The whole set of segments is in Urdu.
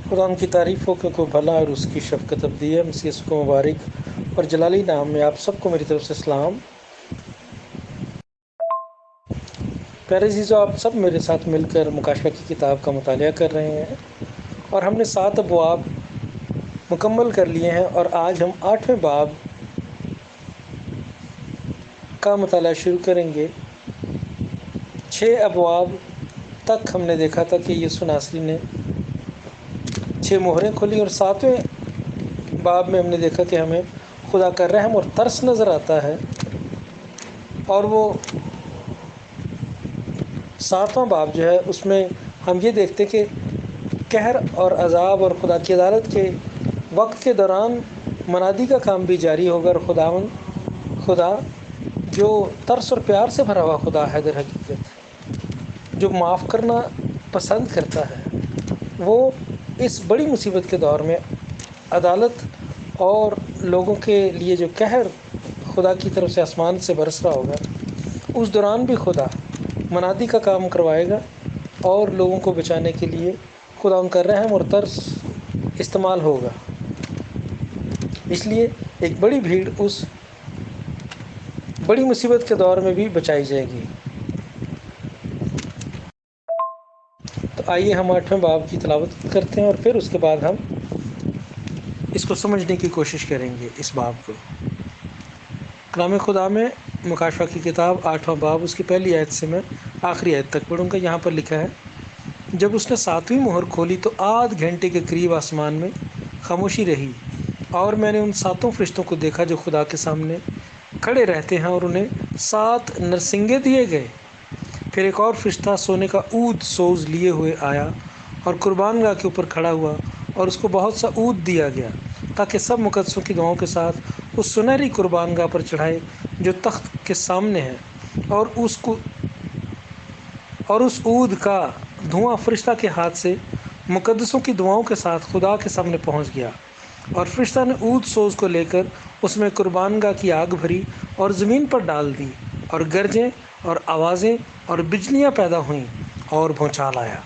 خدا ان کی تعریف ہو کہ کوئی بھلا اور اس کی شفقت ابدی ہے۔ مسیح یسوع کو مبارک اور جلالی نام میں آپ سب کو میری طرف سے سلام۔ پیارے عزیزو، آپ سب میرے ساتھ مل کر مکاشفہ کی کتاب کا مطالعہ کر رہے ہیں اور ہم نے 7 ابواب مکمل کر لیے ہیں، اور آج ہم 8ویں باب کا مطالعہ شروع کریں گے۔ 6 ابواب تک ہم نے دیکھا تھا کہ یسوع ناصری نے 6 مہریں کھولی، اور 7ویں باب میں ہم نے دیکھا کہ ہمیں خدا کا رحم اور ترس نظر آتا ہے، اور وہ 7واں باب جو ہے اس میں ہم یہ دیکھتے کہ قہر اور عذاب اور خدا کی عدالت کے وقت کے دوران منادی کا کام بھی جاری ہوگا، اور خدا جو ترس اور پیار سے بھرا ہوا خدا ہے، در حقیقت جو معاف کرنا پسند کرتا ہے، وہ اس بڑی مصیبت کے دور میں عدالت اور لوگوں کے لیے جو قہر خدا کی طرف سے آسمان سے برس رہا ہوگا، اس دوران بھی خدا منادی کا کام کروائے گا، اور لوگوں کو بچانے کے لیے خدا ان کا رحم اور ترس استعمال ہوگا۔ اس لیے ایک بڑی بھیڑ اس بڑی مصیبت کے دور میں بھی بچائی جائے گی۔ تو آئیے ہم 8ویں باب کی تلاوت کرتے ہیں، اور پھر اس کے بعد ہم اس کو سمجھنے کی کوشش کریں گے۔ اس باب کو کلام خدا میں مکاشفہ کی کتاب 8واں باب، اس کی پہلی آیت سے میں آخری آیت تک پڑھوں گا۔ یہاں پر لکھا ہے، جب اس نے 7ویں مہر کھولی تو آدھ گھنٹے کے قریب آسمان میں خاموشی رہی، اور میں نے ان 7 فرشتوں کو دیکھا جو خدا کے سامنے کھڑے رہتے ہیں، اور انہیں 7 نرسنگے دیے گئے۔ پھر ایک اور فرشتہ سونے کا عود سوز لیے ہوئے آیا اور قربان گاہ کے اوپر کھڑا ہوا، اور اس کو بہت سا عود دیا گیا تاکہ سب مقدسوں کی دعاؤں کے ساتھ اس سنہری قربان گاہ پر چڑھائے جو تخت کے سامنے ہے، اور اس عود کا دھواں فرشتہ کے ہاتھ سے مقدسوں کی دعاؤں کے ساتھ خدا کے سامنے پہنچ گیا، اور فرشتہ نے عود سوز کو لے کر اس میں قربان گاہ کی آگ بھری اور زمین پر ڈال دی، اور گرجیں اور آوازیں اور بجلیاں پیدا ہوئیں اور بھونچال آیا۔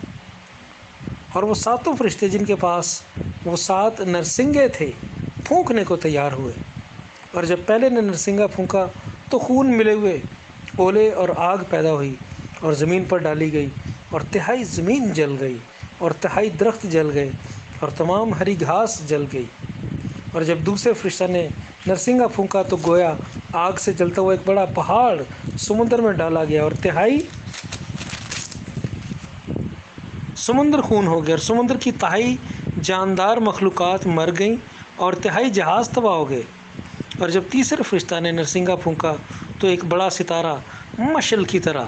اور وہ 7 فرشتے جن کے پاس وہ 7 نرسنگے تھے پھونکنے کو تیار ہوئے، اور جب پہلے نے نرسنگا پھونکا تو خون ملے ہوئے اولے اور آگ پیدا ہوئی اور زمین پر ڈالی گئی، اور تہائی زمین جل گئی اور تہائی درخت جل گئے اور تمام ہری گھاس جل گئی۔ اور جب دوسرے فرشتہ نے نرسنگا پھونکا تو گویا آگ سے جلتا ہوا ایک بڑا پہاڑ سمندر میں ڈالا گیا، اور تہائی سمندر خون ہو گیا، اور سمندر کی تہائی جاندار مخلوقات مر گئیں، اور تہائی جہاز تباہ ہو گئے۔ اور جب تیسرے فرشتہ نے نرسنگا پھونکا تو ایک بڑا ستارہ مشعل کی طرح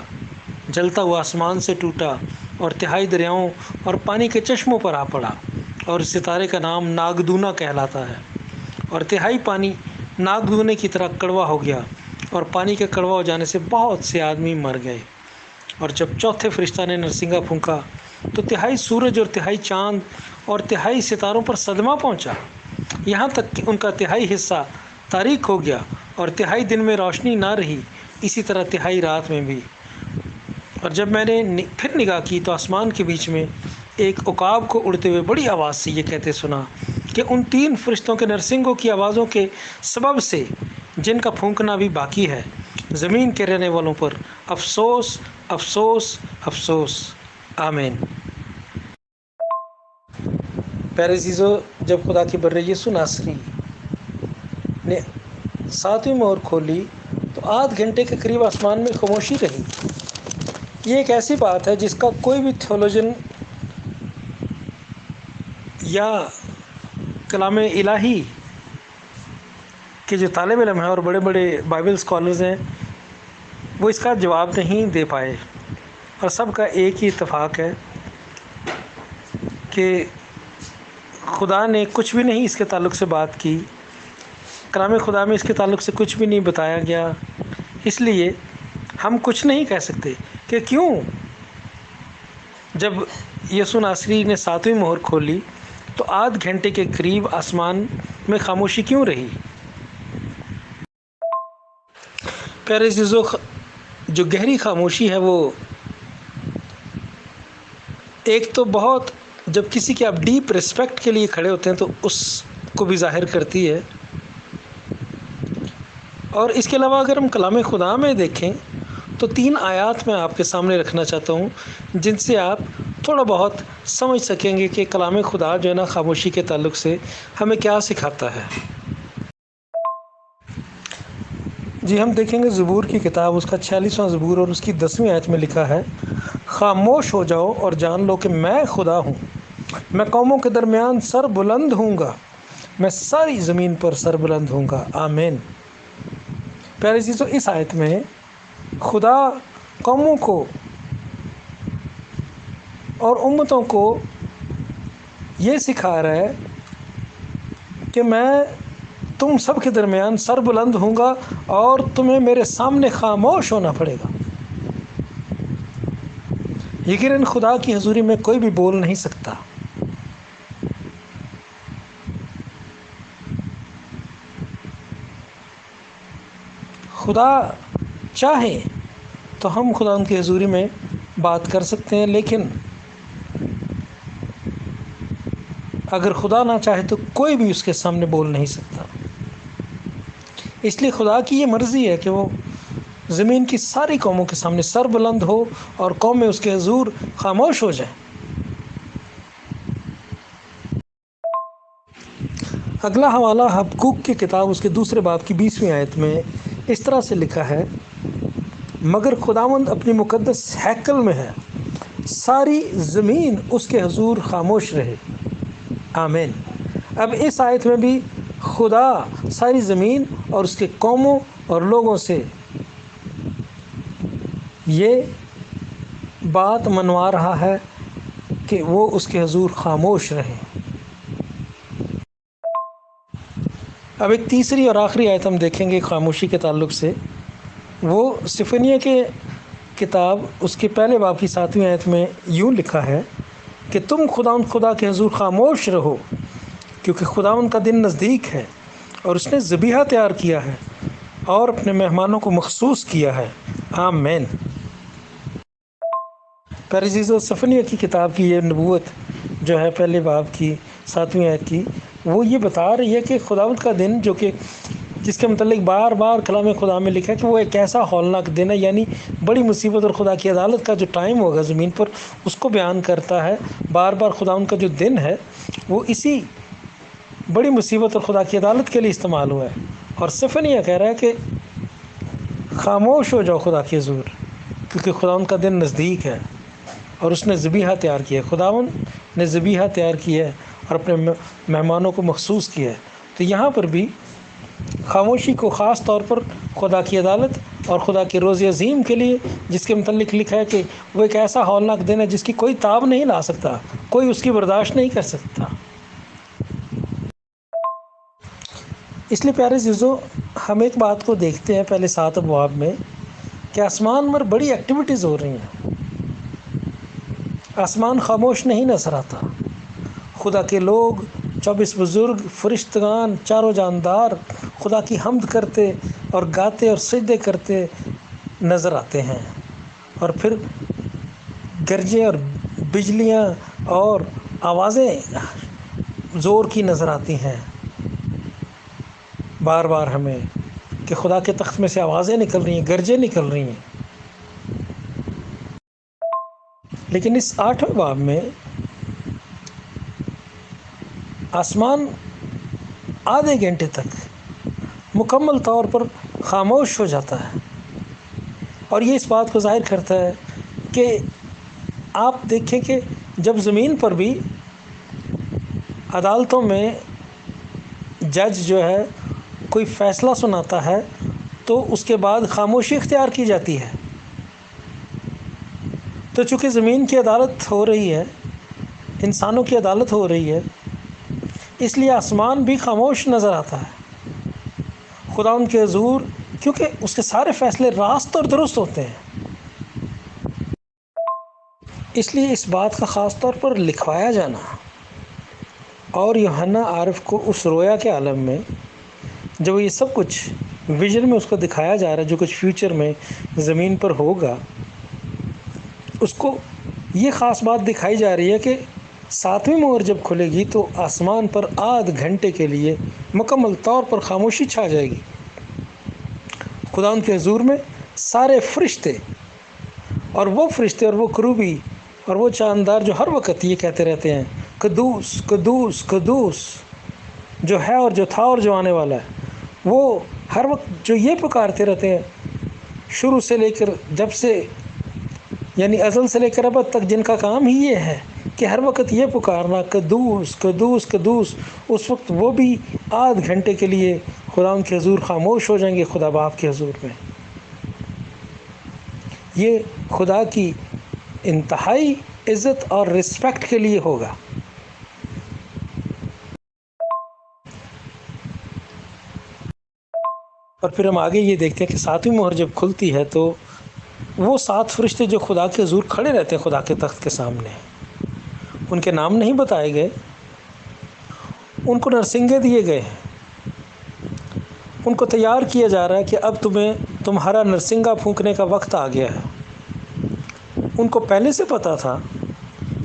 جلتا ہوا آسمان سے ٹوٹا اور تہائی دریاؤں اور پانی کے چشموں پر آ پڑا، اور اس ستارے کا نام ناگدونا کہلاتا ہے۔ اور تہائی پانی ناگدونے کی طرح کڑوا ہو گیا، اور پانی کے کڑوا ہو جانے سے بہت سے آدمی مر گئے۔ اور جب چوتھے فرشتہ نے نرسنگا پھونکا تو تہائی سورج اور تہائی چاند اور تہائی ستاروں پر صدمہ پہنچا، یہاں تک کہ ان کا تہائی حصہ تاریک ہو گیا، اور تہائی دن میں روشنی نہ رہی، اسی طرح تہائی رات میں بھی۔ اور جب میں نے پھر نگاہ کی تو آسمان کے بیچ میں ایک عقاب کو اڑتے ہوئے بڑی آواز سے یہ کہتے سنا کہ ان 3 فرشتوں کے نرسنگوں کی آوازوں کے سبب سے جن کا پھونکنا بھی باقی ہے، زمین کے رہنے والوں پر افسوس افسوس افسوس، آمین۔ پیارے عزیزو، جب خدا کے بر یسوع ناصری نے 7ویں مہر کھولی تو آدھ گھنٹے کے قریب آسمان میں خاموشی رہی۔ یہ ایک ایسی بات ہے جس کا کوئی بھی تھیولوجن یا کلام الہی کے جو طالب علم ہیں اور بڑے بڑے بائبل اسکالرز ہیں، وہ اس کا جواب نہیں دے پائے، اور سب کا ایک ہی اتفاق ہے کہ خدا نے کچھ بھی نہیں اس کے تعلق سے بات کی، کلام خدا میں اس کے تعلق سے کچھ بھی نہیں بتایا گیا، اس لیے ہم کچھ نہیں کہہ سکتے کہ کیوں جب یسوع ناصری نے 7ویں مہر کھولی تو آدھ گھنٹے کے قریب آسمان میں خاموشی کیوں رہی۔ پیارے عزیزو، جو گہری خاموشی ہے وہ ایک تو بہت جب کسی کی آپ ڈیپ رسپیکٹ کے لیے کھڑے ہوتے ہیں تو اس کو بھی ظاہر کرتی ہے۔ اور اس کے علاوہ اگر ہم کلام خدا میں دیکھیں تو 3 آیات میں آپ کے سامنے رکھنا چاہتا ہوں جن سے آپ تھوڑا بہت سمجھ سکیں گے کہ کلام خدا جو ہے نا خاموشی کے تعلق سے ہمیں کیا سکھاتا ہے۔ جی ہم دیکھیں گے زبور کی کتاب اس کا 46واں زبور اور اس کی 10ویں آیت میں لکھا ہے، خاموش ہو جاؤ اور جان لو کہ میں خدا ہوں، میں قوموں کے درمیان سر بلند ہوں گا، میں ساری زمین پر سر بلند ہوں گا، آمین۔ پیارے عزیزو، اس آیت میں خدا قوموں کو اور امتوں کو یہ سکھا رہا ہے کہ میں تم سب کے درمیان سر بلند ہوں گا اور تمہیں میرے سامنے خاموش ہونا پڑے گا۔ یقیناً خدا کی حضوری میں کوئی بھی بول نہیں سکتا۔ خدا چاہے تو ہم خدا ان کی حضوری میں بات کر سکتے ہیں، لیکن اگر خدا نہ چاہے تو کوئی بھی اس کے سامنے بول نہیں سکتا۔ اس لیے خدا کی یہ مرضی ہے کہ وہ زمین کی ساری قوموں کے سامنے سر بلند ہو اور قومیں اس کے حضور خاموش ہو جائیں۔ اگلا حوالہ حبقوق کی کتاب اس کے 2 باب کی 20ویں آیت میں اس طرح سے لکھا ہے، مگر خداوند اپنی مقدس ہیکل میں ہے، ساری زمین اس کے حضور خاموش رہے، آمین۔ اب اس آیت میں بھی خدا ساری زمین اور اس کے قوموں اور لوگوں سے یہ بات منوا رہا ہے کہ وہ اس کے حضور خاموش رہیں۔ اب ایک تیسری اور آخری آیت ہم دیکھیں گے خاموشی کے تعلق سے، وہ صفنیہ کے کتاب اس کے 1 باب کی 7ویں آیت میں یوں لکھا ہے کہ تم خدا کے حضور خاموش رہو، کیونکہ خداوند کا دن نزدیک ہے اور اس نے ذبیحہ تیار کیا ہے اور اپنے مہمانوں کو مخصوص کیا ہے، آمین۔ پیارے عزیزو، صفنیہ کی کتاب کی یہ نبوت جو ہے 1 باب کی 7ویں آیت کی، وہ یہ بتا رہی ہے کہ خداوند کا دن جو کہ جس کے متعلق بار بار کلام خدا میں لکھا ہے کہ وہ ایک ایسا ہولناک دن ہے، یعنی بڑی مصیبت اور خدا کی عدالت کا جو ٹائم ہوگا زمین پر اس کو بیان کرتا ہے۔ بار بار خداوند کا جو دن ہے وہ اسی بڑی مصیبت اور خدا کی عدالت کے لیے استعمال ہوا ہے، اور صفنیہ کہہ رہا ہے کہ خاموش ہو جاؤ خدا کے حضور، کیونکہ خداوند کا دن نزدیک ہے اور اس نے ذبیحہ تیار کیا ہے۔ خداوند نے ذبیحہ تیار کیا ہے اور اپنے مہمانوں کو مخصوص کیا ہے۔ تو یہاں پر بھی خاموشی کو خاص طور پر خدا کی عدالت اور خدا کے روز عظیم کے لیے، جس کے متعلق لکھا ہے کہ وہ ایک ایسا ہولناک دن ہے جس کی کوئی تاب نہیں لا سکتا، کوئی اس کی برداشت نہیں کر سکتا۔ اس لیے پیارے عزیزو، ہم ایک بات کو دیکھتے ہیں پہلے 7 ابواب میں کہ آسمان پر بڑی ایکٹیویٹیز ہو رہی ہیں، آسمان خاموش نہیں نظر آتا۔ خدا کے لوگ 24 بزرگ فرشتگان چاروں جاندار خدا کی حمد کرتے اور گاتے اور سجدے کرتے نظر آتے ہیں، اور پھر گرجیں اور بجلیاں اور آوازیں زور کی نظر آتی ہیں بار بار ہمیں کہ خدا کے تخت میں سے آوازیں نکل رہی ہیں، گرجیں نکل رہی ہیں۔ لیکن اس 8ویں باب میں آسمان آدھے گھنٹے تک مکمل طور پر خاموش ہو جاتا ہے، اور یہ اس بات کو ظاہر کرتا ہے کہ آپ دیکھیں کہ جب زمین پر بھی عدالتوں میں جج جو ہے کوئی فیصلہ سناتا ہے تو اس کے بعد خاموشی اختیار کی جاتی ہے۔ تو چونکہ زمین کی عدالت ہو رہی ہے، انسانوں کی عدالت ہو رہی ہے، اس لیے آسمان بھی خاموش نظر آتا ہے خدا ان کے حضور، کیونکہ اس کے سارے فیصلے راست اور درست ہوتے ہیں۔ اس لیے اس بات کا خاص طور پر لکھوایا جانا اور یوحنا عارف کو اس رویا کے عالم میں جب یہ سب کچھ ویژن میں اس کو دکھایا جا رہا ہے، جو کچھ فیوچر میں زمین پر ہوگا، اس کو یہ خاص بات دکھائی جا رہی ہے کہ 7ویں مہر جب کھلے گی تو آسمان پر آدھ گھنٹے کے لیے مکمل طور پر خاموشی چھا جائے گی۔ خدا کے حضور میں سارے فرشتے اور وہ کروبی اور وہ چاندار جو ہر وقت یہ کہتے رہتے ہیں قدوس قدوس قدوس، جو ہے اور جو تھا اور جو آنے والا ہے، وہ ہر وقت جو یہ پکارتے رہتے ہیں، شروع سے لے کر جب سے یعنی ازل سے لے کر ابد تک، جن کا کام ہی یہ ہے کہ ہر وقت یہ پکارنا قدوس قدوس قدوس، اس وقت وہ بھی آدھ گھنٹے کے لیے خدا کے حضور خاموش ہو جائیں گے، خدا باپ کے حضور میں۔ یہ خدا کی انتہائی عزت اور رسپیکٹ کے لیے ہوگا۔ اور پھر ہم آگے یہ دیکھتے ہیں کہ 7ویں مہر جب کھلتی ہے تو وہ 7 فرشتے جو خدا کے حضور کھڑے رہتے ہیں خدا کے تخت کے سامنے، ان کے نام نہیں بتائے گئے، ان کو نرسنگے دیے گئے ہیں، ان کو تیار کیا جا رہا ہے کہ اب تمہارا نرسنگا پھونکنے کا وقت آ گیا ہے۔ ان کو پہلے سے پتہ تھا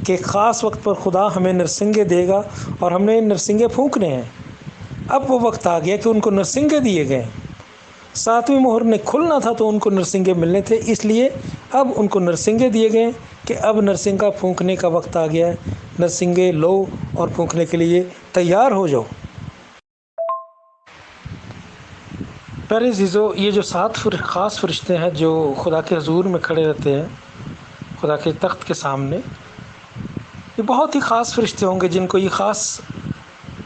کہ ایک خاص وقت پر خدا ہمیں نرسنگے دے گا اور ہم نے نرسنگے پھونکنے ہیں۔ اب وہ وقت آ گیا کہ ان کو نرسنگے دیے گئے۔ 7ویں مہر نے کھلنا تھا تو ان کو نرسنگے ملنے تھے، اس لیے اب ان کو نرسنگے دیے گئے کہ اب نرسنگا پھونکنے کا وقت آ گیا ہے، نرسنگے لو اور پھونکنے کے لیے تیار ہو جاؤ۔ پیارے عزیزو، یہ جو 7 خاص فرشتے ہیں جو خدا کے حضور میں کھڑے رہتے ہیں خدا کے تخت کے سامنے، یہ بہت ہی خاص فرشتے ہوں گے جن کو یہ خاص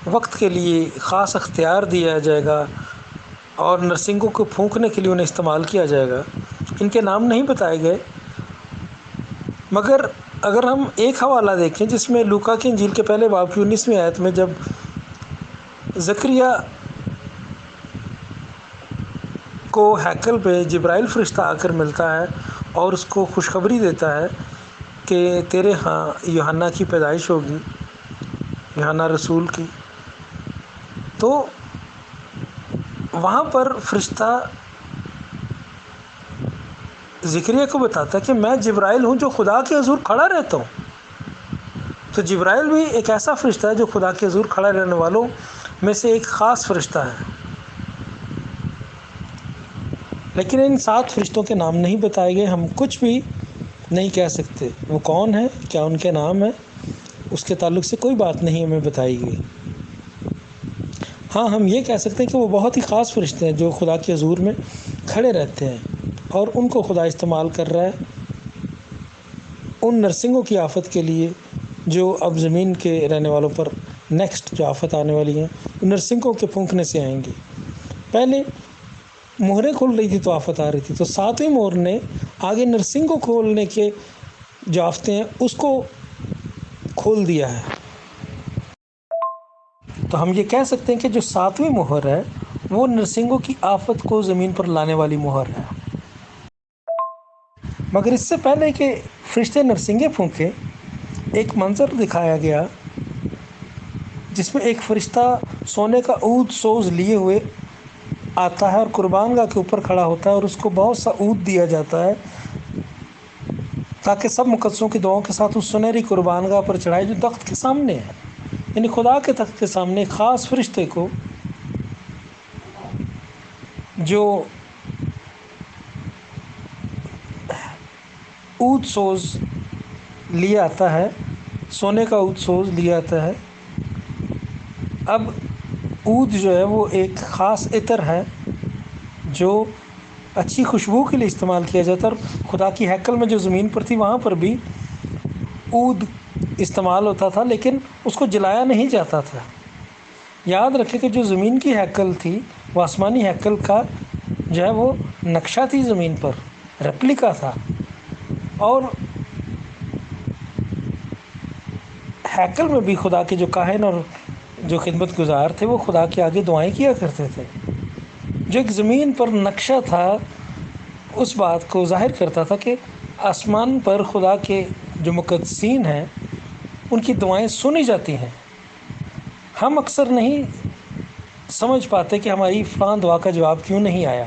وقت کے لیے خاص اختیار دیا جائے گا اور نرسنگوں کو پھونکنے کے لیے انہیں استعمال کیا جائے گا۔ ان کے نام نہیں بتائے گئے، مگر اگر ہم ایک حوالہ دیکھیں جس میں لوکا کی انجیل کے پہلے باب کی 19ویں آیت میں جب زکریا کو ہیکل پہ جبرائیل فرشتہ آ کر ملتا ہے اور اس کو خوشخبری دیتا ہے کہ تیرے ہاں یوحنا کی پیدائش ہوگی، یوحنا رسول کی، تو وہاں پر فرشتہ زکریا کو بتاتا ہے کہ میں جبرائیل ہوں جو خدا کے حضور کھڑا رہتا ہوں۔ تو جبرائیل بھی ایک ایسا فرشتہ ہے جو خدا کے حضور کھڑا رہنے والوں میں سے ایک خاص فرشتہ ہے، لیکن ان 7 فرشتوں کے نام نہیں بتائے گئے۔ ہم کچھ بھی نہیں کہہ سکتے وہ کون ہے، کیا ان کے نام ہے، اس کے تعلق سے کوئی بات نہیں ہمیں بتائی گئی۔ ہاں، ہم یہ کہہ سکتے ہیں کہ وہ بہت ہی خاص فرشتے ہیں جو خدا کے حضور میں کھڑے رہتے ہیں اور ان کو خدا استعمال کر رہا ہے ان نرسنگوں کی آفت کے لیے جو اب زمین کے رہنے والوں پر نیکسٹ جو آفت آنے والی ہیں ان نرسنگوں کے پھونکنے سے آئیں گی۔ پہلے مہریں کھل رہی تھی تو آفت آ رہی تھی، تو 7ویں مہر نے آگے نرسنگوں کھولنے کے جو آفتیں ہیں اس کو کھول دیا ہے۔ تو ہم یہ کہہ سکتے ہیں کہ جو 7ویں مہر ہے وہ نرسنگوں کی آفت کو زمین پر لانے والی مہر ہے۔ مگر اس سے پہلے کہ فرشتے نرسنگیں پھونکے، ایک منظر دکھایا گیا جس میں ایک فرشتہ سونے کا عود سوز لیے ہوئے آتا ہے اور قربان گاہ کے اوپر کھڑا ہوتا ہے اور اس کو بہت سا عود دیا جاتا ہے تاکہ سب مقدسوں کی دعاؤں کے ساتھ اس سنہری قربان گاہ پر چڑھائے جو تخت کے سامنے ہے۔ یعنی خدا کے تخت کے سامنے ایک خاص فرشتے کو جو عود سوز لیے آتا ہے، سونے کا عود سوز لیے آتا ہے۔ اب عود جو ہے وہ ایک خاص عطر ہے جو اچھی خوشبو کے لیے استعمال کیا جاتا ہے، اور خدا کی ہیکل میں جو زمین پر تھی وہاں پر بھی عود استعمال ہوتا تھا، لیکن اس کو جلایا نہیں جاتا تھا۔ یاد رکھیں کہ جو زمین کی ہیکل تھی وہ آسمانی ہیکل کا جو ہے وہ نقشہ تھی، زمین پر ریپلیکا تھا، اور ہیکل میں بھی خدا کے جو کاہن اور جو خدمت گزار تھے وہ خدا کے آگے دعائیں کیا کرتے تھے۔ جو ایک زمین پر نقشہ تھا اس بات کو ظاہر کرتا تھا کہ آسمان پر خدا کے جو مقدسین ہیں ان کی دعائیں سنی جاتی ہیں۔ ہم اکثر نہیں سمجھ پاتے کہ ہماری فلاں دعا کا جواب کیوں نہیں آیا،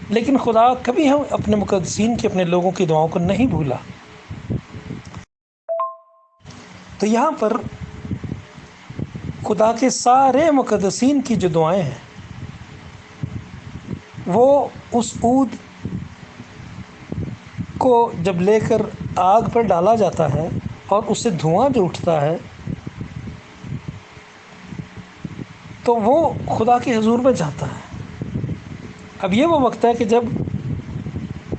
لیکن خدا کبھی ہم اپنے مقدسین کی، اپنے لوگوں کی دعاؤں کو نہیں بھولا۔ تو یہاں پر خدا کے سارے مقدسین کی جو دعائیں ہیں وہ اس عود کو جب لے کر آگ پر ڈالا جاتا ہے اور اس سے دھواں جو اٹھتا ہے تو وہ خدا کے حضور میں جاتا ہے۔ اب یہ وہ وقت ہے کہ جب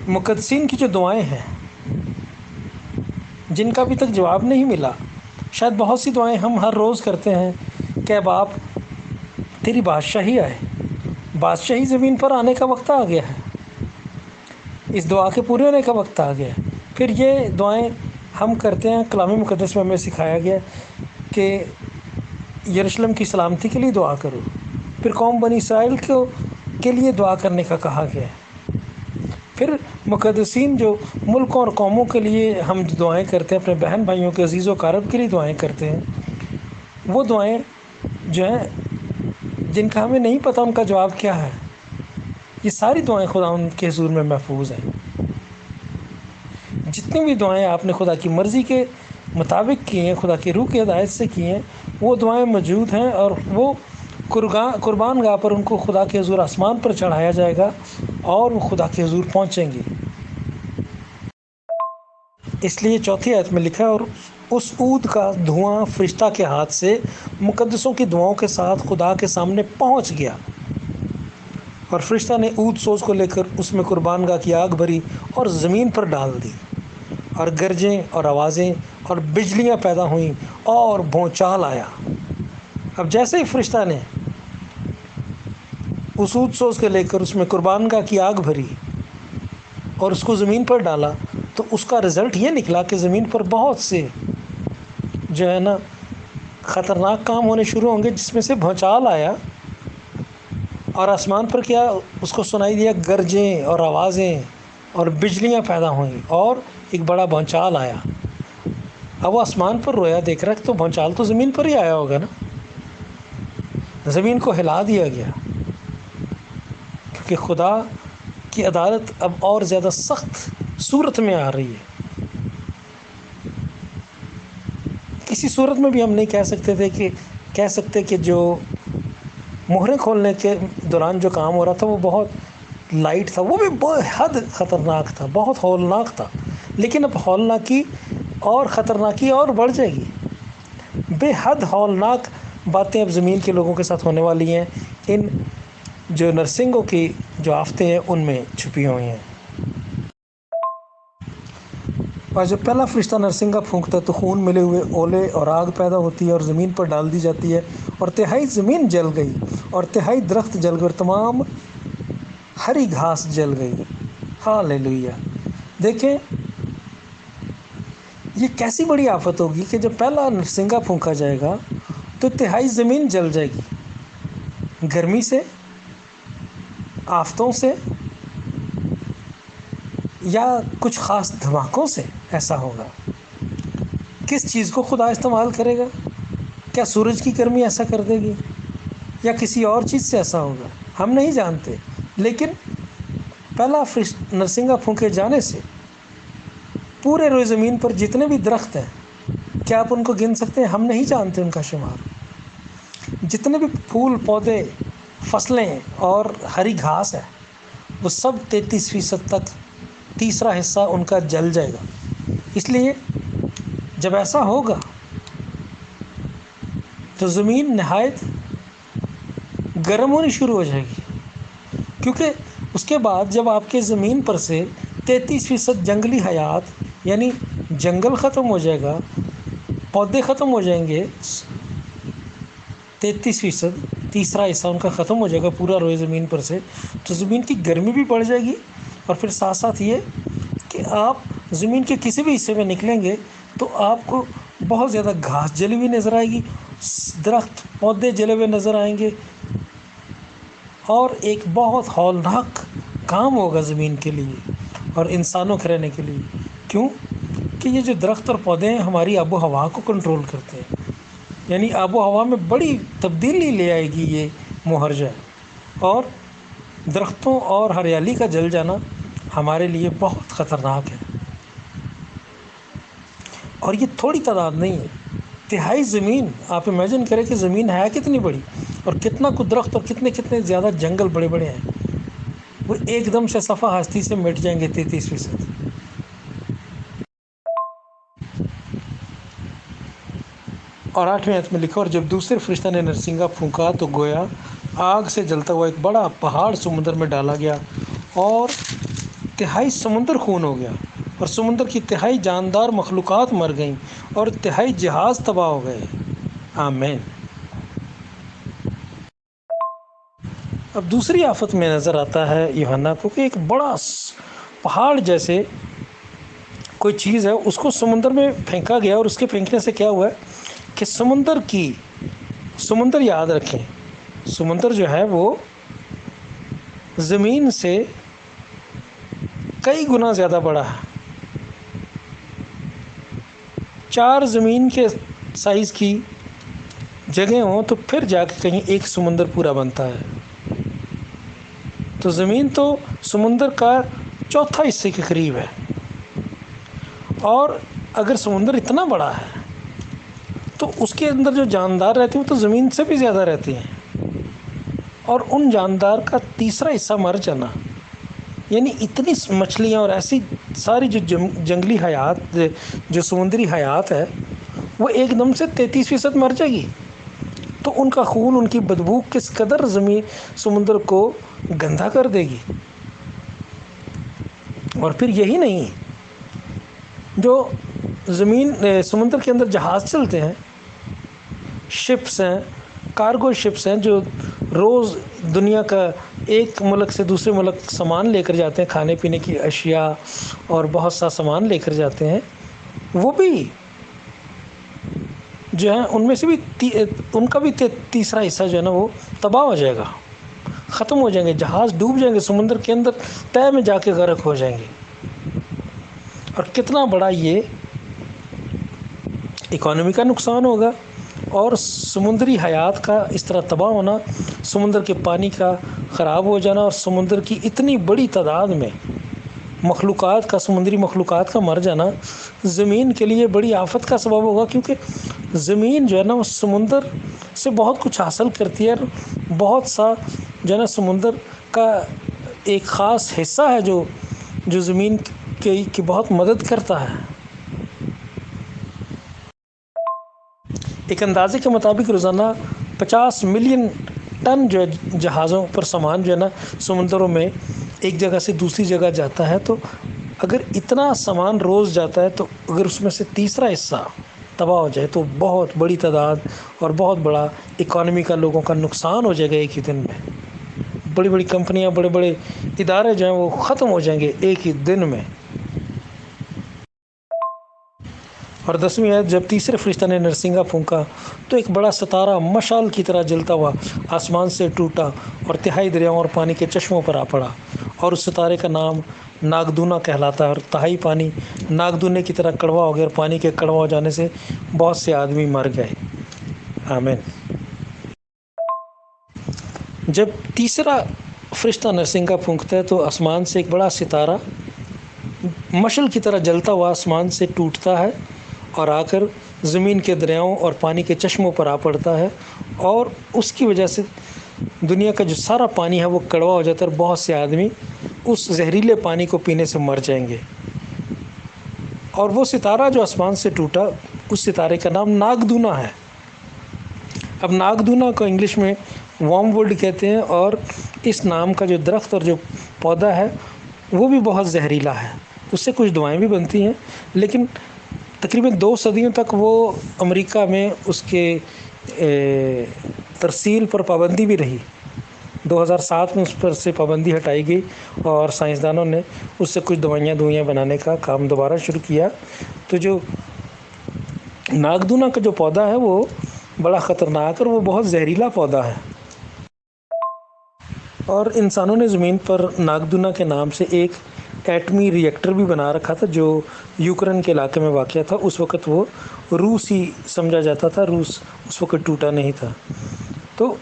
مقدسین کی جو دعائیں ہیں جن کا ابھی تک جواب نہیں ملا، شاید بہت سی دعائیں ہم ہر روز کرتے ہیں کہ اب آپ تیری بادشاہی آئے، بادشاہی زمین پر آنے کا وقت آ گیا ہے، اس دعا کے پورے ہونے کا وقت آ گیا ہے۔ پھر یہ دعائیں ہم کرتے ہیں، کلام مقدس میں ہمیں سکھایا گیا کہ یروشلم کی سلامتی کے لیے دعا کرو، پھر قوم بنی اسرائیل کے لیے دعا کرنے کا کہا گیا ہے، پھر مقدسین جو ملکوں اور قوموں کے لیے ہم دعائیں کرتے ہیں، اپنے بہن بھائیوں کے عزیز و اقارب کے لیے دعائیں کرتے ہیں، وہ دعائیں جو ہیں جن کا ہمیں نہیں پتہ ان کا جواب کیا ہے، یہ ساری دعائیں خدا ان کے حضور میں محفوظ ہیں۔ جتنی بھی دعائیں آپ نے خدا کی مرضی کے مطابق کی ہیں، خدا کی روح کی ہدایت سے کی ہیں، وہ دعائیں موجود ہیں اور وہ قربان گاہ پر ان کو خدا کے حضور آسمان پر چڑھایا جائے گا اور وہ خدا کے حضور پہنچیں گی۔ اس لیے چوتھی آیت میں لکھا ہے، اور اس عود کا دھواں فرشتہ کے ہاتھ سے مقدسوں کی دعاؤں کے ساتھ خدا کے سامنے پہنچ گیا، اور فرشتہ نے عود سوز کو لے کر اس میں قربان گاہ کی آگ بھری اور زمین پر ڈال دی، اور گرجیں اور آوازیں اور بجلیاں پیدا ہوئیں اور بھونچال آیا۔ اب جیسے ہی فرشتہ نے اس عود سوز کو لے کر اس میں قربان گاہ کی آگ بھری اور اس کو زمین پر ڈالا، تو اس کا رزلٹ یہ نکلا کہ زمین پر بہت سے جو ہے نا خطرناک کام ہونے شروع ہوں گے، جس میں سے بھونچال آیا، اور آسمان پر کیا اس کو سنائی دیا، گرجیں اور آوازیں اور بجلیاں پیدا ہوئیں اور ایک بڑا بھونچال آیا۔ اب وہ آسمان پر رویا دیکھ رہا ہے، تو بھونچال تو زمین پر ہی آیا ہوگا نا، زمین کو ہلا دیا گیا، کیونکہ خدا کی عدالت اب اور زیادہ سخت صورت میں آ رہی ہے۔ کسی صورت میں بھی ہم نہیں کہہ سکتے کہ جو مہریں کھولنے کے دوران جو کام ہو رہا تھا وہ بہت لائٹ تھا، وہ بھی بے حد خطرناک تھا، بہت ہولناک تھا، لیکن اب ہولناکی اور خطرناکی اور بڑھ جائے گی۔ بے حد ہولناک باتیں اب زمین کے لوگوں کے ساتھ ہونے والی ہیں، ان جو نرسنگوں کی جو آفتیں ہیں ان میں چھپی ہوئی ہیں۔ اور جب پہلا فرشتہ نرسنگا پھونکتا ہے تو خون ملے ہوئے اولے اور آگ پیدا ہوتی ہے اور زمین پر ڈال دی جاتی ہے، اور تہائی زمین جل گئی اور تہائی درخت جل گئے اور تمام ہری گھاس جل گئی۔ ہاللیلویہ! دیکھیں یہ کیسی بڑی آفت ہوگی کہ جب پہلا نرسنگا پھونکا جائے گا تو تہائی زمین جل جائے گی، گرمی سے، آفتوں سے، یا کچھ خاص دھماکوں سے ایسا ہوگا۔ کس چیز کو خدا استعمال کرے گا؟ کیا سورج کی گرمی ایسا کر دے گی یا کسی اور چیز سے ایسا ہوگا؟ ہم نہیں جانتے، لیکن پہلا نرسنگا پھونکے جانے سے پورے روئے زمین پر جتنے بھی درخت ہیں، کیا آپ ان کو گن سکتے ہیں؟ ہم نہیں جانتے ان کا شمار۔ جتنے بھی پھول، پودے، فصلیں اور ہری گھاس ہے، وہ سب 33% تک، تیسرا حصہ ان کا جل جائے گا۔ اس لیے جب ایسا ہوگا تو زمین نہایت گرم ہونی شروع ہو جائے گی، کیونکہ اس کے بعد جب آپ کے زمین پر سے 33% جنگلی حیات یعنی جنگل ختم ہو جائے گا، پودے ختم ہو جائیں گے، 33% تیسرا حصہ ان کا ختم ہو جائے گا پورا روئے زمین پر سے، تو زمین کی گرمی بھی بڑھ جائے گی، اور پھر ساتھ ساتھ یہ کہ آپ زمین کے کسی بھی حصے میں نکلیں گے تو آپ کو بہت زیادہ گھاس جلی ہوئی نظر آئے گی، درخت، پودے جلے ہوئے نظر آئیں گے، اور ایک بہت ہولناک کام ہوگا زمین کے لیے اور انسانوں کے رہنے کے لیے۔ کیوں کہ یہ جو درخت اور پودے ہیں ہماری آب و ہوا کو کنٹرول کرتے ہیں، یعنی آب و ہوا میں بڑی تبدیلی لے آئے گی یہ مہرجہ، اور درختوں اور ہریالی کا جل جانا ہمارے لیے بہت خطرناک ہے۔ اور یہ تھوڑی تعداد نہیں ہے، تہائی زمین، آپ امیجن کریں کہ زمین ہے کتنی بڑی اور کتنا کچھ درخت اور کتنے کتنے زیادہ جنگل بڑے بڑے ہیں، وہ ایک دم سے صفحہ ہستی سے مٹ جائیں گے 33%۔ اور 8ویں آیت میں لکھا، اور جب دوسرے فرشتہ نے نرسنگا پھونکا تو گویا آگ سے جلتا ہوا ایک بڑا پہاڑ سمندر میں ڈالا گیا، اور تہائی سمندر خون ہو گیا، اور سمندر کی تہائی جاندار مخلوقات مر گئیں، اور تہائی جہاز تباہ ہو گئے۔ آمین۔ اب دوسری آفت میں نظر آتا ہے یوحنا کو کہ ایک بڑا پہاڑ جیسے کوئی چیز ہے، اس کو سمندر میں پھینکا گیا، اور اس کے پھینکنے سے کیا ہوا ہے کہ سمندر یاد رکھیں، سمندر جو ہے وہ زمین سے کئی گنا زیادہ بڑا ہے۔ 4 زمین کے سائز کی جگہ ہوں تو پھر جا کے کہیں ایک سمندر پورا بنتا ہے، تو زمین تو سمندر کا چوتھا حصے کے قریب ہے، اور اگر سمندر اتنا بڑا ہے تو اس کے اندر جو جاندار رہتے ہیں وہ تو زمین سے بھی زیادہ رہتے ہیں، اور ان جاندار کا تیسرا حصہ مر جانا، یعنی اتنی مچھلیاں اور ایسی ساری جو جنگلی حیات، جو سمندری حیات ہے، وہ ایک دم سے 33% مر جائے گی۔ تو ان کا خون، ان کی بدبو کس قدر سمندر کو گندا کر دے گی۔ اور پھر یہی نہیں، جو سمندر کے اندر جہاز چلتے ہیں، شپس ہیں، کارگو شپس ہیں، جو روز دنیا کا ایک ملک سے دوسرے ملک سامان لے کر جاتے ہیں، کھانے پینے کی اشیاء اور بہت سا سامان لے کر جاتے ہیں، وہ بھی جو ہے ان میں سے بھی ان کا بھی تیسرا حصہ جو ہے نا وہ تباہ ہو جائے گا، ختم ہو جائیں گے، جہاز ڈوب جائیں گے، سمندر کے اندر تہہ میں جا کے غرق ہو جائیں گے۔ اور کتنا بڑا یہ اکانومی کا نقصان ہوگا، اور سمندری حیات کا اس طرح تباہ ہونا، سمندر کے پانی کا خراب ہو جانا، اور سمندر کی اتنی بڑی تعداد میں سمندری مخلوقات کا مر جانا زمین کے لیے بڑی آفت کا سبب ہوگا، کیونکہ زمین جو ہے نا وہ سمندر سے بہت کچھ حاصل کرتی ہے، اور بہت سا جو ہے نا سمندر کا ایک خاص حصہ ہے جو زمین کی بہت مدد کرتا ہے۔ ایک اندازے کے مطابق روزانہ 50 ملین ٹن جو ہے جہازوں پر سامان جو ہے نا سمندروں میں ایک جگہ سے دوسری جگہ جاتا ہے، تو اگر اتنا سامان روز جاتا ہے تو اگر اس میں سے تیسرا حصہ تباہ ہو جائے تو بہت بڑی تعداد اور بہت بڑا اکانومی کا لوگوں کا نقصان ہو جائے گا ایک ہی دن میں۔ بڑی بڑی کمپنیاں، بڑے بڑے ادارے جو ہیں وہ ختم ہو جائیں گے ایک ہی دن میں۔ اور 10ویں آیت، جب تیسرے فرشتہ نے نرسنگا پھونکا تو ایک بڑا ستارہ مشعل کی طرح جلتا ہوا آسمان سے ٹوٹا اور تہائی دریاؤں اور پانی کے چشموں پر آ پڑا، اور اس ستارے کا نام ناگدونا کہلاتا ہے، اور تہائی پانی ناگدونے کی طرح کڑوا ہو گیا، اور پانی کے کڑوا ہو جانے سے بہت سے آدمی مر گئے۔ آمین۔ جب تیسرا فرشتہ نرسنگا پھونکتا ہے تو آسمان سے ایک بڑا ستارہ مشعل کی طرح جلتا ہوا آسمان سے ٹوٹتا ہے اور آ کر زمین کے دریاؤں اور پانی کے چشموں پر آ پڑتا ہے، اور اس کی وجہ سے دنیا کا جو سارا پانی ہے وہ کڑوا ہو جاتا ہے، اور بہت سے آدمی اس زہریلے پانی کو پینے سے مر جائیں گے۔ اور وہ ستارہ جو آسمان سے ٹوٹا، اس ستارے کا نام ناگدونا ہے۔ اب ناگدونا کو انگلش میں وارم ووڈ کہتے ہیں، اور اس نام کا جو درخت اور جو پودا ہے وہ بھی بہت زہریلا ہے، اس سے کچھ دوائیں بھی بنتی ہیں، لیکن تقریباً 2 صدیوں تک وہ امریکہ میں اس کے ترسیل پر پابندی بھی رہی۔ 2007 میں اس پر سے پابندی ہٹائی گئی، اور سائنسدانوں نے اس سے کچھ دوائیاں بنانے کا کام دوبارہ شروع کیا۔ تو جو ناگدونا کا جو پودا ہے وہ بڑا خطرناک اور وہ بہت زہریلا پودا ہے، اور انسانوں نے زمین پر ناگدونا کے نام سے ایک ایٹمی ری ایکٹر بھی بنا رکھا تھا جو یوکرین کے علاقے میں واقع تھا۔ اس وقت وہ روس ہی سمجھا جاتا تھا، روس اس وقت ٹوٹا نہیں تھا۔ تو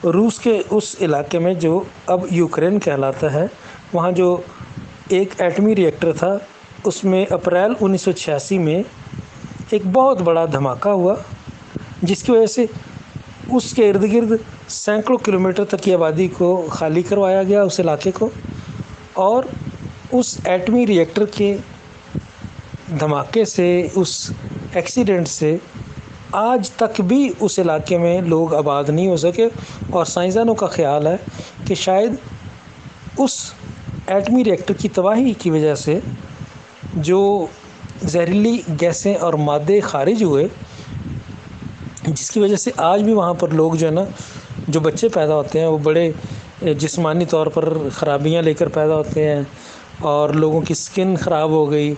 روس کے اس علاقے میں جو اب یوکرین کہلاتا ہے، وہاں جو ایک ایٹمی ری ایکٹر تھا، اس میں اپریل 1986 میں ایک بہت بڑا دھماکہ ہوا، جس کی وجہ سے اس کے ارد گرد سینکڑوں کلومیٹر تک کی آبادی کو خالی کروایا گیا، اس علاقے کو، اور اس ایٹمی ری ایکٹر کے دھماکے سے، اس ایکسیڈنٹ سے آج تک بھی اس علاقے میں لوگ آباد نہیں ہو سکے، اور سائنسدانوں کا خیال ہے کہ شاید اس ایٹمی ری ایکٹر کی تباہی کی وجہ سے جو زہریلی گیسیں اور مادے خارج ہوئے، جس کی وجہ سے آج بھی وہاں پر لوگ جو ہے نا، جو بچے پیدا ہوتے ہیں وہ بڑے جسمانی طور پر خرابیاں لے کر پیدا ہوتے ہیں، اور لوگوں کی سکن خراب ہو گئی،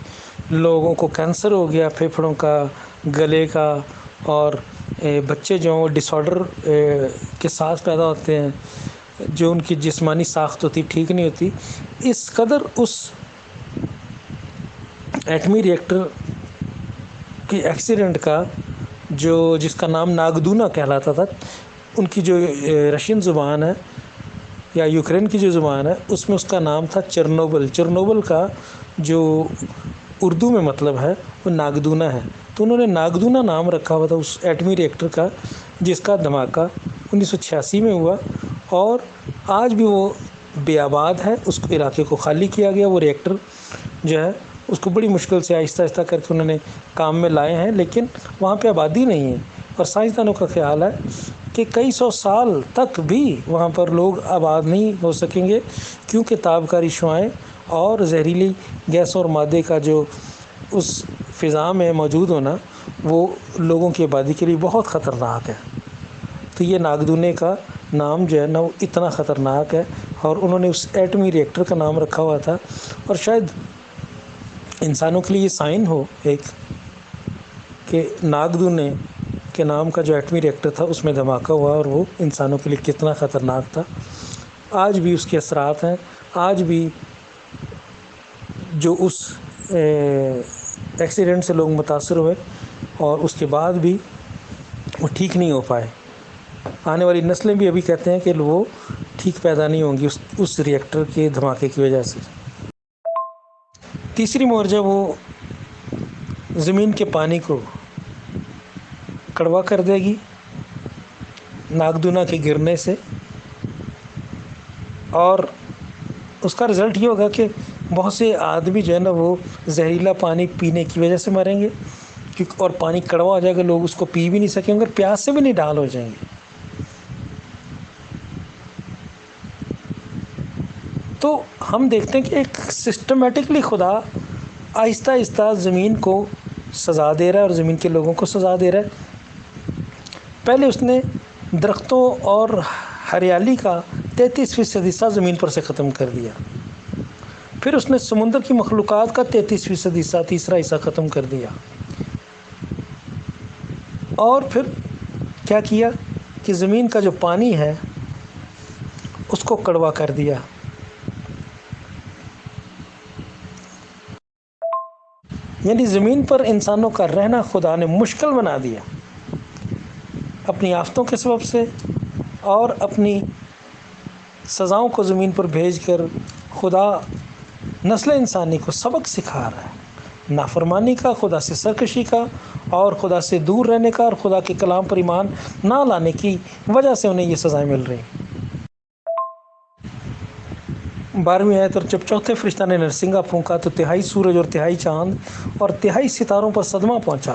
لوگوں کو کینسر ہو گیا پھیپھڑوں کا، گلے کا، اور بچے جو ہیں وہ ڈس آرڈر کے ساتھ پیدا ہوتے ہیں، جو ان کی جسمانی ساخت ہوتی ٹھیک نہیں ہوتی۔ اس قدر اس ایٹمی ری ایکٹر کے ایکسیڈنٹ کا، جس کا نام ناگدونا کہلاتا تھا، ان کی جو رشین زبان ہے یا یوکرین کی جو زبان ہے، اس میں اس کا نام تھا چرنوبل۔ چرنوبل کا جو اردو میں مطلب ہے وہ ناگدونا ہے، تو انہوں نے ناگدونا نام رکھا ہوا تھا اس ایٹمی ری ایکٹر کا، جس کا دھماکہ 1986 میں ہوا، اور آج بھی وہ بے آباد ہے۔ اس کو علاقے کو خالی کیا گیا، وہ ری ایکٹر جو ہے اس کو بڑی مشکل سے آہستہ آہستہ کر کے انہوں نے کام میں لائے ہیں، لیکن وہاں پہ آبادی نہیں ہے، اور سائنسدانوں کا خیال ہے کہ کئی سو سال تک بھی وہاں پر لوگ آباد نہیں ہو سکیں گے، کیونکہ تابکاری شعاعیں اور زہریلی گیس اور مادے کا جو اس فضا میں موجود ہونا، وہ لوگوں کی آبادی کے لیے بہت خطرناک ہے۔ تو یہ ناگدونے کا نام جو ہے نا، وہ اتنا خطرناک ہے، اور انہوں نے اس ایٹمی ری ایکٹر کا نام رکھا ہوا تھا، اور شاید انسانوں کے لیے یہ سائن ہو ایک، کہ ناگدونے کے نام کا جو ایٹمی ری ایکٹر تھا اس میں دھماکہ ہوا، اور وہ انسانوں کے لیے کتنا خطرناک تھا۔ آج بھی اس کے اثرات ہیں، آج بھی جو اس ایکسیڈنٹ سے لوگ متاثر ہوئے، اور اس کے بعد بھی وہ ٹھیک نہیں ہو پائے۔ آنے والی نسلیں بھی ابھی کہتے ہیں کہ وہ ٹھیک پیدا نہیں ہوں گی اس ری ایکٹر کے دھماکے کی وجہ سے۔ تیسری مورجہ وہ زمین کے پانی کو کڑوا کر دے گی ناگدونا کے گرنے سے، اور اس کا رزلٹ یہ ہوگا کہ بہت سے آدمی جو ہے نا، وہ زہریلا پانی پینے کی وجہ سے مریں گے، اور پانی کڑوا ہو جائے گا، لوگ اس کو پی بھی نہیں سکیں گے، اور پیاس سے بھی نہیں ڈال ہو جائیں گے۔ تو ہم دیکھتے ہیں کہ ایک سسٹمیٹکلی خدا آہستہ آہستہ زمین کو سزا دے رہا ہے، اور زمین کے لوگوں کو سزا دے رہا ہے۔ پہلے اس نے درختوں اور ہریالی کا 33% حصہ زمین پر سے ختم کر دیا، پھر اس نے سمندر کی مخلوقات کا 33% حصہ، تیسرا حصہ ختم کر دیا، اور پھر کیا کیا کہ زمین کا جو پانی ہے اس کو کڑوا کر دیا۔ یعنی زمین پر انسانوں کا رہنا خدا نے مشکل بنا دیا، اپنی آفتوں کے سبب سے، اور اپنی سزاؤں کو زمین پر بھیج کر خدا نسل انسانی کو سبق سکھا رہا ہے، نافرمانی کا، خدا سے سرکشی کا، اور خدا سے دور رہنے کا، اور خدا کے کلام پر ایمان نہ لانے کی وجہ سے انہیں یہ سزائیں مل رہی ہیں۔ 12ویں آیت: اور جب چوتھے فرشتہ نے نرسنگا پھونکا تو تہائی سورج اور تہائی چاند اور تہائی ستاروں پر صدمہ پہنچا،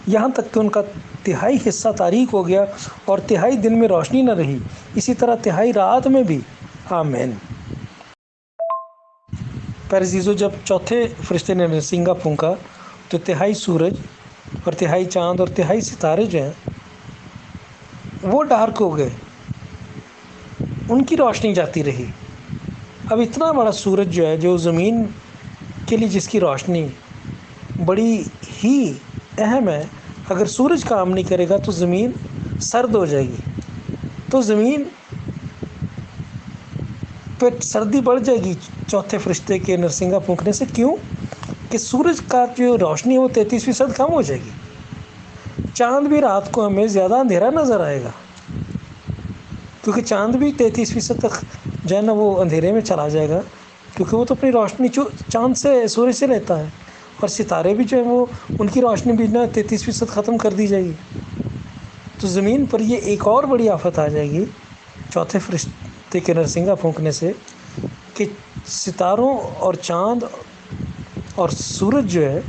یہاں تک کہ ان کا تہائی حصہ تاریک ہو گیا، اور تہائی دن میں روشنی نہ رہی، اسی طرح تہائی رات میں بھی۔ آمین۔ پیارے عزیزو، جب چوتھے فرشتے نے نرسنگا پھونکا تو تہائی سورج اور تہائی چاند اور تہائی ستارے جو ہیں وہ ڈارک ہو گئے، ان کی روشنی جاتی رہی۔ اب اتنا بڑا سورج جو ہے، جو زمین کے لیے جس کی روشنی بڑی ہی اہم ہے، اگر سورج کام نہیں کرے گا تو زمین سرد ہو جائے گی، تو زمین پہ سردی بڑھ جائے گی چوتھے فرشتے کے نرسنگا پھونکنے سے۔ کیوں؟ کہ سورج کا جو روشنی ہے وہ 33% کم ہو جائے گی، چاند بھی رات کو ہمیں زیادہ اندھیرا نظر آئے گا، کیونکہ چاند بھی 33% تک جو ہے نا وہ اندھیرے میں چلا جائے گا، کیونکہ وہ تو اپنی روشنی چاند سے، سورج سے لیتا ہے، اور ستارے بھی جو ہیں وہ ان کی روشنی بھی نہ 33% ختم کر دی جائے گی. تو زمین پر یہ ایک اور بڑی آفت آ جائے گی چوتھے فرشتے کے نرسنگا پھونکنے سے کہ ستاروں اور چاند اور سورج جو ہے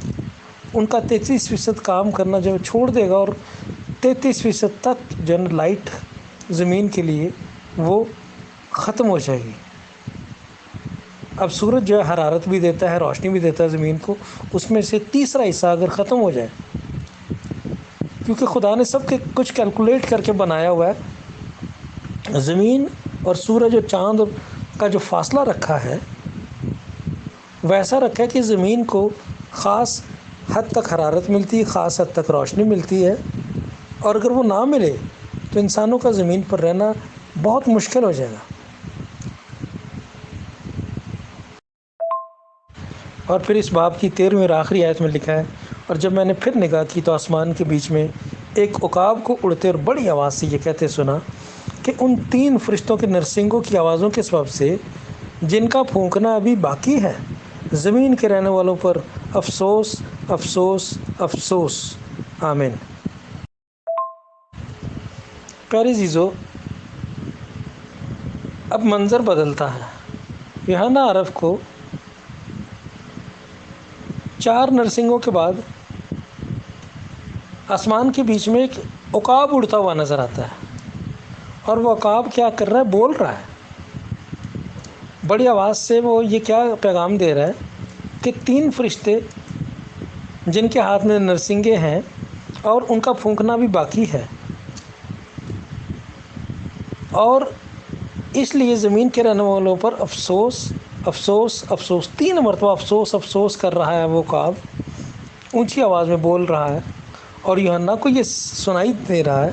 ان کا 33% کام کرنا جو چھوڑ دے گا اور 33% تک جو لائٹ زمین کے لیے وہ ختم ہو جائے گی. اب سورج جو ہے حرارت بھی دیتا ہے، روشنی بھی دیتا ہے زمین کو، اس میں سے تیسرا حصہ اگر ختم ہو جائے، کیونکہ خدا نے سب کے کچھ کیلکولیٹ کر کے بنایا ہوا ہے. زمین اور سورج اور چاند کا جو فاصلہ رکھا ہے ویسا رکھا ہے کہ زمین کو خاص حد تک حرارت ملتی ہے، خاص حد تک روشنی ملتی ہے، اور اگر وہ نہ ملے تو انسانوں کا زمین پر رہنا بہت مشکل ہو جائے گا. اور پھر اس باب کی 13ویں اور آخری آیت میں لکھا ہے، اور جب میں نے پھر نگاہ کی تو آسمان کے بیچ میں ایک عقاب کو اڑتے اور بڑی آواز سے یہ کہتے سنا کہ ان 3 فرشتوں کے نرسنگوں کی آوازوں کے سبب سے جن کا پھونکنا ابھی باقی ہے، زمین کے رہنے والوں پر افسوس افسوس افسوس. آمین. پیارے عزیزو، اب منظر بدلتا ہے. یوحنا عرف کو 4 نرسنگوں کے بعد آسمان کے بیچ میں ایک عقاب اڑتا ہوا نظر آتا ہے، اور وہ عقاب کیا کر رہا ہے؟ بول رہا ہے بڑی آواز سے. وہ یہ کیا پیغام دے رہا ہے کہ 3 فرشتے جن کے ہاتھ میں نرسنگیں ہیں اور ان کا پھونکنا بھی باقی ہے، اور اس لیے زمین کے رہنے والوں پر افسوس افسوس افسوس. 3 مرتبہ افسوس افسوس کر رہا ہے وہ عقاب، اونچی آواز میں بول رہا ہے، اور یوحنا کو یہ سنائی دے رہا ہے.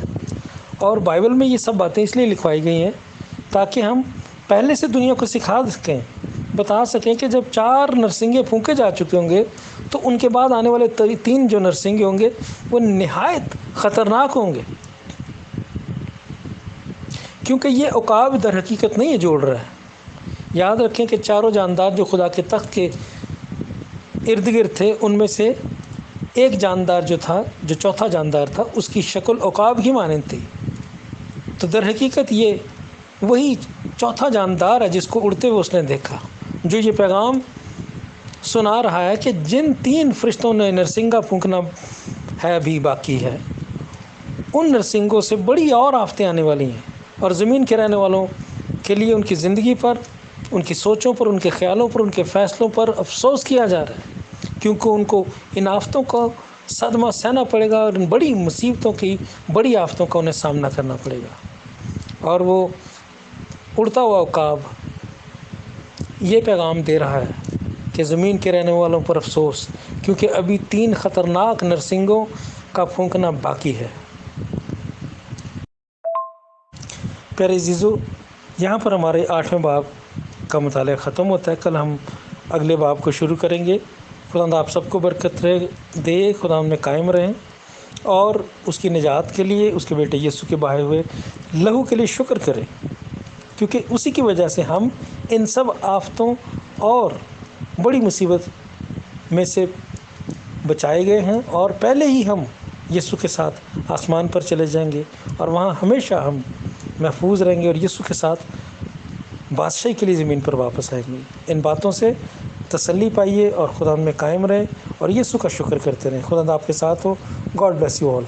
اور بائبل میں یہ سب باتیں اس لیے لکھوائی گئی ہیں تاکہ ہم پہلے سے دنیا کو سکھا سکیں، بتا سکیں کہ جب 4 نرسنگے پھونکے جا چکے ہوں گے تو ان کے بعد آنے والے 3 جو نرسنگے ہوں گے وہ نہایت خطرناک ہوں گے، کیونکہ یہ عقاب در حقیقت نہیں ہے جوڑ رہا ہے. یاد رکھیں کہ چاروں جاندار جو خدا کے تخت کے ارد گرد تھے، ان میں سے ایک جاندار جو تھا، جو چوتھا جاندار تھا، اس کی شکل عقاب ہی مانند تھی. تو در حقیقت یہ وہی چوتھا جاندار ہے جس کو اڑتے ہوئے اس نے دیکھا، جو یہ پیغام سنا رہا ہے کہ جن 3 فرشتوں نے نرسنگا پھونکنا ہے ابھی باقی ہے، ان نرسنگوں سے بڑی اور آفتیں آنے والی ہیں، اور زمین کے رہنے والوں کے لیے ان کی زندگی پر، ان کی سوچوں پر، ان کے خیالوں پر، ان کے فیصلوں پر افسوس کیا جا رہا ہے، کیونکہ ان کو ان آفتوں کا صدمہ سہنا پڑے گا، اور ان بڑی مصیبتوں کی، بڑی آفتوں کا انہیں سامنا کرنا پڑے گا. اور وہ اڑتا ہوا عقاب یہ پیغام دے رہا ہے کہ زمین کے رہنے والوں پر افسوس، کیونکہ ابھی 3 خطرناک نرسنگوں کا پھونکنا باقی ہے. پیارے عزیزو، یہاں پر ہمارے 8ویں باب کا مطالعہ ختم ہوتا ہے. کل ہم اگلے باب کو شروع کریں گے. خدا آپ سب کو برکت دے، خدا میں قائم رہیں، اور اس کی نجات کے لیے، اس کے بیٹے یسوع کے بہائے ہوئے لہو کے لیے شکر کریں، کیونکہ اسی کی وجہ سے ہم ان سب آفتوں اور بڑی مصیبت میں سے بچائے گئے ہیں، اور پہلے ہی ہم یسوع کے ساتھ آسمان پر چلے جائیں گے، اور وہاں ہمیشہ ہم محفوظ رہیں گے، اور یسوع کے ساتھ بادشاہی کے لیے زمین پر واپس آئیں گے. ان باتوں سے تسلی پائیے اور خدا میں قائم رہیں، اور یسوع کا شکر کرتے رہیں. خدا آپ کے ساتھ ہو. God bless you all.